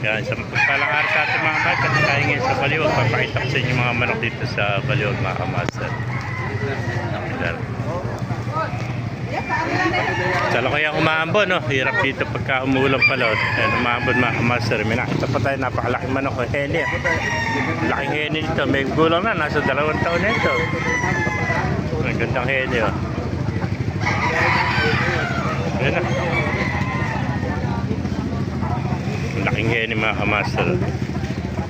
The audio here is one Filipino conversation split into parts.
Yan, sa palang araw sa ating mga bata, tayo ngayon sa Baliwag. Papakita ko sa inyo mga manok dito sa Baliwag, mga kamaster. Talo kaya umaambon, no? Hirap dito pagka umuulan pala. Ayan, umaambon mga kamaster. May nakita pa tayo, napakalaking manok. Heni. Laking heni dito. May gulang na, nasa 2 taon na ito. Ang gandang heni, oh. Ayan na. Laking heni mga kamaster.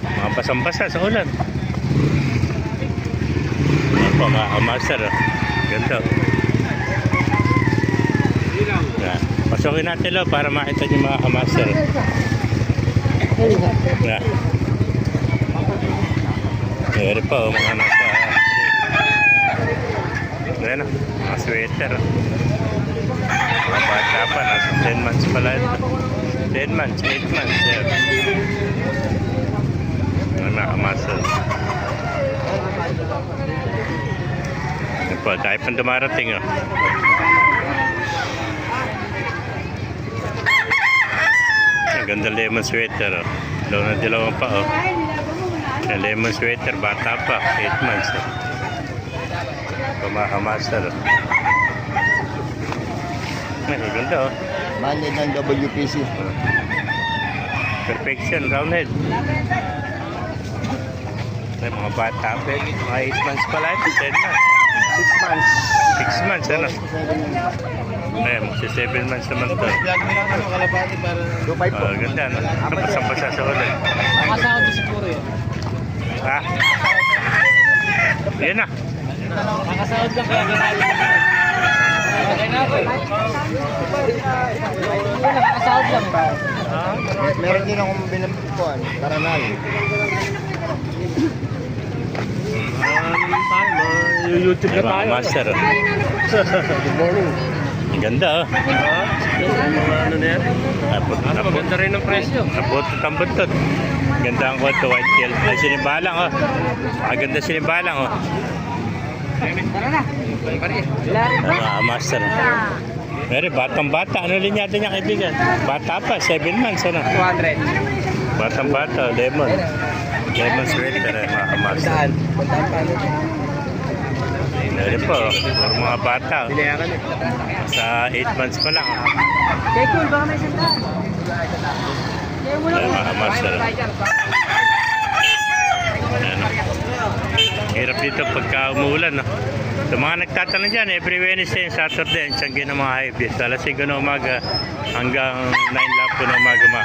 Mga basang-basa sa ulan. Ayan po mga kamaster, oh. Ganda. Yan. Pasokin natin lo para makita niyo mga kamaster. Yan. Meron pa oh, mga nasa ayan, mga sweater. Mga bata pa, nasa 10 months pala ito. 10 months, 8 months. Yan. Mga kamaster. Yan po, dahil pang dumarating oh. Ganda lemon sweater, oh. Dalawang pa, oh. Lemon sweater, bata pa, 8 months, oh. Pamahamaster, oh. Ay, ganda, oh. Manid ng WPC. Perfection, round head. Ay, mga bata pa, mga 8 months pala, 10 months. 6 months. 6 months, ano? Ay, magsi 7 months naman to. Dubai po. Ganda, no? Napasang-pasa sa ulan. Makasahod din siguro yun. Ha? Yan na. Makasahod lang kaya ginagawa. Okay na ako. Nakakasahod lang. Meron din akong binampuan. Taranal. YouTube Ay, mga master, oh. Good morning. Ang ganda, oh. Ano na yan? Maganda rin ang presyo. Nabutot ang buntot. Ganda ang kwento, white tail. Ay, sinibalang, oh. Maganda sinibalang, oh. Tara na. Ay, mga master. Meron, batang-bata. Ano linyado niya, kaibigan? Bata pa, 7 months, ano? 200. Batang-bata, lemon. Lemon sweater, eh, mga master. Puntaan pa ano? Meron po, puro mga bata. Oh. Pinayakan eh. Sa 8 months pa lang, oh. Kay Cool, baka may sandaan. Ay, mga master. Ayan, oh. Hirap dito pagka umuulan, no? Sa mga nagtatanong dyan, every Wednesday and Saturday, ang tiyanggi ng mga high beast. Alas 5 na umaga hanggang 9 lang po na umaga.